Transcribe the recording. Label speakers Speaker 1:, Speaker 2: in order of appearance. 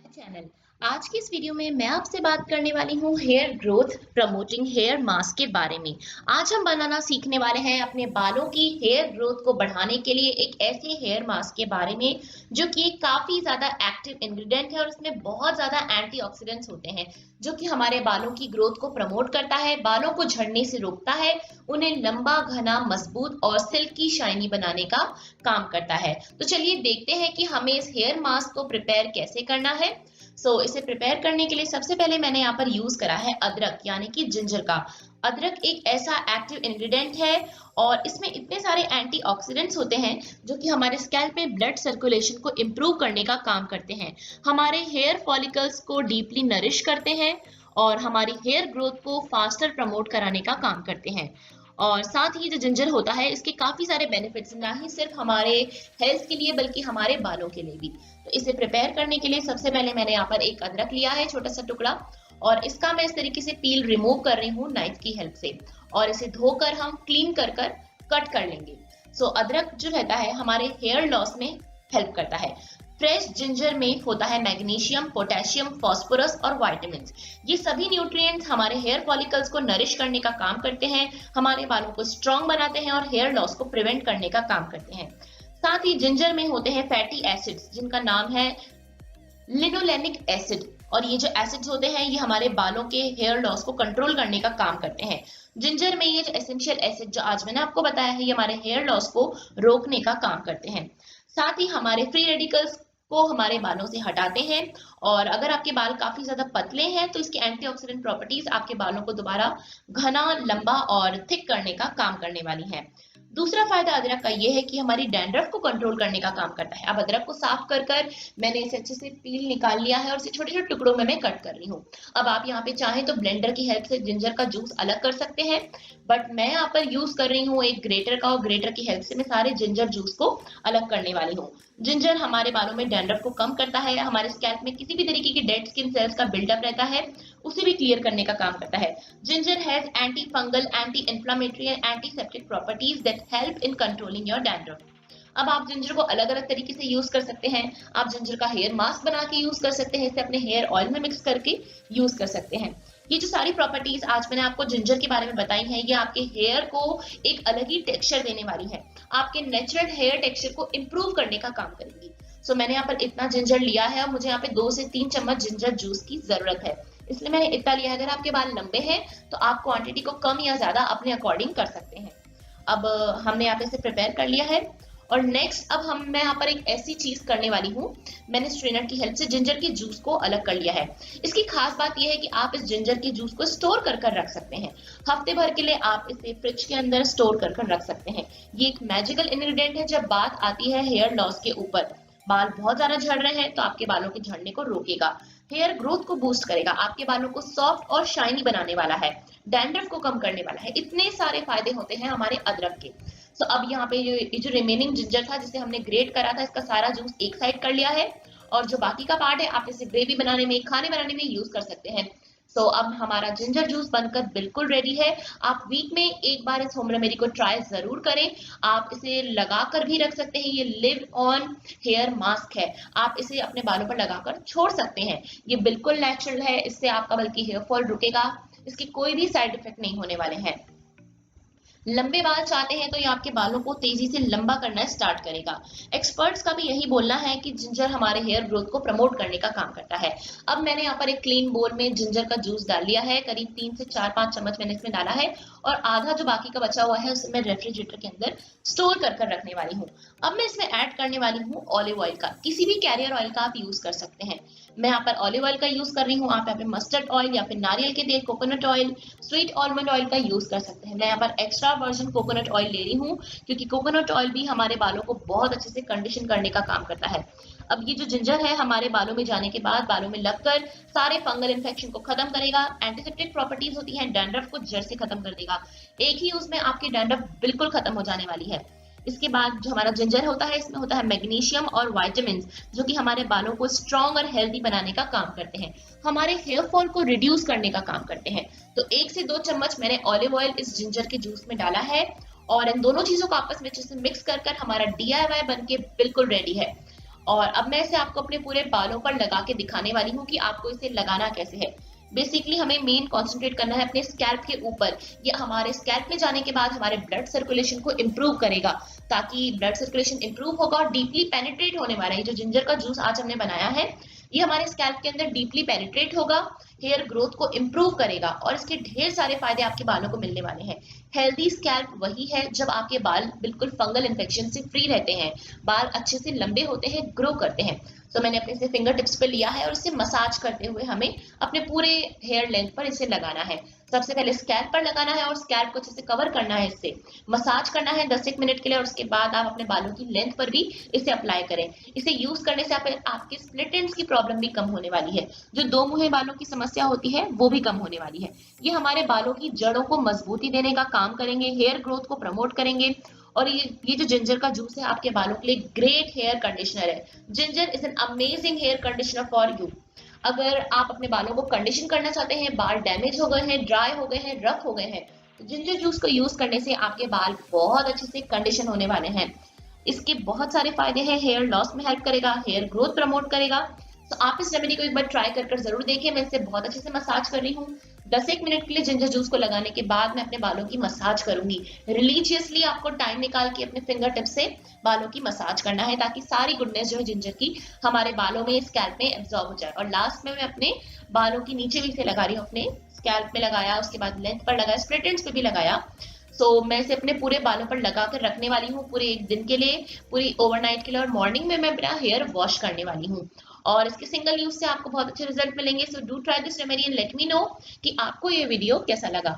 Speaker 1: Channel. आज की इस वीडियो में मैं आपसे बात करने वाली हूँ hair growth promoting hair mask के बारे में। आज हम बनाना सीखने वाले हैं अपने बालों की हेयर ग्रोथ को बढ़ाने के लिए एक ऐसे हेयर मास्क के बारे में जो कि काफी ज्यादा एक्टिव इंग्रेडिएंट है और इसमें बहुत ज्यादा एंटीऑक्सीडेंट्स होते हैं जो कि हमारे बालों की ग्रोथ को प्रमोट करता है, बालों को झड़ने से रोकता है, उन्हें लंबा, घना, मजबूत और सिल्की शाइनी बनाने का काम करता है। तो चलिए देखते हैं कि हमें इस हेयर मास्क को प्रिपेयर कैसे करना है। इसे प्रिपेयर करने के लिए सबसे पहले मैंने यहाँ पर यूज करा है अदरक यानी कि जिंजर का। अदरक एक ऐसा एक्टिव इंग्रेडिएंट है और इसमें इतने सारे एंटीऑक्सीडेंट्स होते हैं जो कि हमारे स्कैल्प में ब्लड सर्कुलेशन को इम्प्रूव करने का काम करते हैं, हमारे हेयर फॉलिकल्स को डीपली नरिश करते हैं और हमारी हेयर ग्रोथ को फास्टर प्रमोट कराने का काम करते हैं। और साथ ही जो जिंजर होता है इसके काफी सारे बेनिफिट्स, ना ही सिर्फ हमारे हेल्थ के लिए बल्कि हमारे बालों के लिए भी। तो इसे प्रिपेयर करने के लिए सबसे पहले मैंने यहाँ पर एक अदरक लिया है, छोटा सा टुकड़ा, और इसका मैं इस तरीके से पील रिमूव कर रही हूँ नाइफ की हेल्प से और इसे धोकर हम क्लीन कर कर कट कर लेंगे। अदरक जो रहता है हमारे हेयर लॉस में हेल्प करता है। फ्रेश जिंजर में होता है मैग्नीशियम, पोटेशियम, फास्फोरस और विटामिन। ये सभी न्यूट्रिएंट्स हमारे हेयर फॉलिकल्स को नरिश करने का काम करते हैं, हमारे बालों को स्ट्रॉन्ग बनाते हैं और हेयर लॉस को प्रिवेंट करने का काम करते हैं। साथ ही जिंजर में होते हैं फैटी एसिड्स जिनका नाम है लिनोलेनिक एसिड, और ये जो एसिड्स होते हैं ये हमारे बालों के हेयर लॉस को कंट्रोल करने का काम करते हैं। जिंजर में ये जो एसेंशियल एसिड जो आज मैंने आपको बताया है ये हमारे हेयर लॉस को रोकने का काम करते हैं। साथ ही हमारे फ्री रेडिकल्स को हमारे बालों से हटाते हैं और अगर आपके बाल काफी ज्यादा पतले हैं तो इसकी एंटीऑक्सीडेंट प्रॉपर्टीज आपके बालों को दोबारा घना, लंबा और थिक करने का काम करने वाली है। दूसरा फायदा अदरक का ये है कि हमारी डैंड्रफ को कंट्रोल करने का काम करता है। अब अदरक को साफ कर कर मैंने इसे अच्छे से पील निकाल लिया है और इसे छोटे छोटे टुकड़ों में मैं कट कर रही हूँ। अब आप यहाँ पे चाहें तो ब्लेंडर की हेल्प से जिंजर का जूस अलग कर सकते हैं, बट मैं यहाँ पर यूज कर रही हूँ एक ग्रेटर का, और ग्रेटर की हेल्प से मैं सारे जिंजर जूस को अलग करने वाली हूँ। जिंजर हमारे बालों में डैंड्रफ को कम करता है, हमारे स्कैल्प में किसी भी तरीके की डेड स्किन सेल्स का बिल्डअप रहता है उसे भी क्लियर करने का काम करता है। Ginger has anti fungal, anti inflammatory and antiseptic properties that help in controlling your dandruff. अब आप जिंजर को अलग अलग तरीके से यूज कर सकते हैं। आप जिंजर का हेयर मास्क बना के यूज कर सकते हैं, इसे अपने हेयर ऑयल में मिक्स करके यूज कर सकते हैं। ये जो सारी प्रॉपर्टीज आज मैंने आपको जिंजर के बारे में बताई हैं ये आपके हेयर को एक अलग ही टेक्सचर देने वाली है, आपके नेचुरल हेयर टेक्सचर को इम्प्रूव करने का काम करेंगी। मैंने यहाँ पर इतना जिंजर लिया है और मुझे यहाँ पे 2 से 3 चम्मच जिंजर जूस की जरूरत है, इसलिए मैंने इतना लिया है। अगर आपके बाल लंबे हैं तो आप क्वांटिटी को कम या ज्यादा अपने अकॉर्डिंग कर सकते हैं। अब हमने यहाँ पे इसे प्रिपेयर कर लिया है और नेक्स्ट अब मैं यहाँ पर एक ऐसी चीज करने वाली हूँ, मैंने स्ट्रेनर की हेल्प से जिंजर के जूस को अलग कर लिया है। इसकी खास बात यह है कि आप इस जिंजर के जूस को स्टोर कर कर रख सकते हैं, हफ्ते भर के लिए आप इसे फ्रिज के अंदर स्टोर कर कर रख सकते हैं। ये एक मैजिकल इंग्रेडिएंट है जब बात आती है हेयर लॉस के ऊपर। बाल बहुत ज्यादा झड़ रहे हैं तो आपके बालों के झड़ने को रोकेगा, हेयर ग्रोथ को बूस्ट करेगा, आपके बालों को सॉफ्ट और शाइनी बनाने वाला है, डैंड्रफ को कम करने वाला है। इतने सारे फायदे होते हैं हमारे अदरक के। अब यहाँ पे ये जो रिमेनिंग जिंजर था जिसे हमने ग्रेट करा था इसका सारा जूस एक साइड कर लिया है और जो बाकी का पार्ट है आप इसे ग्रेवी बनाने में, खाने बनाने में यूज कर सकते हैं। अब हमारा जिंजर जूस बनकर बिल्कुल रेडी है। आप वीक में एक बार इस होम रेमेडी को ट्राई जरूर करें। आप इसे लगा कर भी रख सकते हैं, ये लिव ऑन हेयर मास्क है, आप इसे अपने बालों पर लगाकर छोड़ सकते हैं। ये बिल्कुल नेचुरल है, इससे आपका बल्कि हेयर फॉल रुकेगा, इसके कोई भी साइड इफेक्ट नहीं होने वाले हैं। लंबे बाल चाहते हैं तो ये आपके बालों को तेजी से लंबा करना स्टार्ट करेगा। एक्सपर्ट्स का भी यही बोलना है कि जिंजर हमारे हेयर ग्रोथ को प्रमोट करने का काम करता है। अब मैंने यहाँ पर एक क्लीन बोल में जिंजर का जूस डाल लिया है, करीब 3 से 4-5 चम्मच मैंने इसमें डाला है और आधा जो बाकी का बचा हुआ है उसे मैं रेफ्रिजरेटर के अंदर स्टोर कर कर रखने वाली हूँ। अब मैं इसमें ऐड करने वाली हूँ ऑलिव ऑयल का, किसी भी कैरियर ऑयल का आप यूज कर सकते हैं। मैं यहाँ पर ऑलिव ऑयल का यूज कर रही हूँ, आप यहाँ पे मस्टर्ड ऑयल या फिर नारियल के तेल, coconut oil, sweet almond oil का यूज कर सकते हैं। मैं यहाँ पर एक्स्ट्रा वर्जिन कोकोनट ऑयल ले रही हूँ क्योंकि कोकोनट ऑयल भी हमारे बालों को बहुत अच्छे से कंडीशन करने का काम करता है। अब ये जो जिंजर है हमारे बालों में जाने के बाद बालों में लगकर सारे फंगल इन्फेक्शन को खत्म करेगा, एंटीसेप्टिक प्रॉपर्टीज होती हैं, डैंड्रफ को जड़ से खत्म कर देगा। एक ही यूज में आपकी डैंड्रफ बिल्कुल खत्म हो जाने वाली है। इसके बाद जो हमारा जिंजर होता है इसमें होता है मैग्नीशियम और विटामिन जो कि हमारे बालों को स्ट्रॉन्ग और हेल्दी बनाने का काम करते हैं, हमारे हेयर फॉल को रिड्यूस करने का काम करते हैं। तो 1 से 2 चम्मच मैंने ऑलिव ऑयल इस जिंजर के जूस में डाला है और इन दोनों चीजों को आपस में अच्छे से मिक्स कर कर हमारा DIY बन के बिल्कुल रेडी है। और अब मैं इसे आपको अपने पूरे बालों पर लगा के दिखाने वाली हूँ कि आपको इसे लगाना कैसे है। बेसिकली हमें मेन कंसंट्रेट करना है अपने स्कैल्प के ऊपर। ये हमारे स्कैल्प में जाने के बाद हमारे ब्लड सर्कुलेशन को इम्प्रूव करेगा, ताकि ब्लड सर्कुलेशन इम्प्रूव होगा और डीपली पेनिट्रेट होने वाला है। जो जिंजर का जूस आज हमने बनाया है, ये हमारे स्कैल्प के अंदर डीपली पेनिट्रेट होगा, हेयर ग्रोथ को इम्प्रूव करेगा और इसके ढेर सारे फायदे आपके बालों को मिलने वाले हैं। हेल्दी स्कैल्प वही है जब आपके बाल बिल्कुल फंगल इन्फेक्शन से फ्री रहते हैं, बाल अच्छे से लंबे होते हैं, ग्रो करते हैं। तो मैंने अपने इसे फिंगर टिप्स पे लिया है और इसे मसाज करते हुए हमें अपने पूरे हेयर लेंथ पर इसे लगाना है। सबसे पहले स्कैल्प पर लगाना है और स्कैल्प को अच्छे से कवर करना है, इससे मसाज करना है 10 एक मिनट के लिए और उसके बाद आप अपने बालों की लेंथ पर भी इसे अप्लाई करें। इसे यूज करने से आपके स्प्लिट एंड्स की प्रॉब्लम भी कम होने वाली है। जो दो मुहे बालों की समस्या होती है वो भी कम होने वाली है। ये हमारे बालों की जड़ों को मजबूती देने का काम करेंगे, हेयर ग्रोथ को प्रमोट करेंगे। और ये जो जिंजर का जूस है आपके बालों के लिए ग्रेट हेयर कंडीशनर है। Ginger is an amazing hair conditioner for you. अगर आप अपने बालों को कंडीशन करना चाहते हैं, बाल डैमेज हो गए हैं, ड्राई हो गए हैं, रफ हो गए हैं, तो जिंजर जूस को यूज करने से आपके बाल बहुत अच्छे से कंडीशन होने वाले हैं। इसके बहुत सारे फायदे हैं। हेयर लॉस में हेल्प करेगा, हेयर ग्रोथ प्रमोट करेगा। तो आप इस रेमेडी को एक बार ट्राई कर जरूर देखिए। मैं इसे बहुत अच्छे से मसाज कर रही हूँ। 10 एक मिनट के लिए जिंजर जूस को लगाने के बाद मैं अपने बालों की मसाज करूंगी। रिलीजियसली आपको टाइम निकाल के अपने फिंगर टिप से बालों की मसाज करना है, ताकि सारी गुडनेस जो है जिंजर की हमारे बालों में, स्कैल्प में एब्जॉर्ब हो जाए। और लास्ट में मैं अपने बालों की नीचे भी इसे लगा रही हूँ। अपने स्कैल्प में लगाया, उसके बाद लेंथ पर लगाया, स्प्लिट एंड्स पे भी लगाया। मैं इसे अपने पूरे बालों पर लगा कर रखने वाली हूँ पूरे एक दिन के लिए, पूरी ओवरनाइट के लिए। और मॉर्निंग में मैं अपना हेयर वॉश करने वाली हूँ और इसके सिंगल यूज से आपको बहुत अच्छे रिजल्ट मिलेंगे। So do try this remedy and let me know कि आपको ये वीडियो कैसा लगा।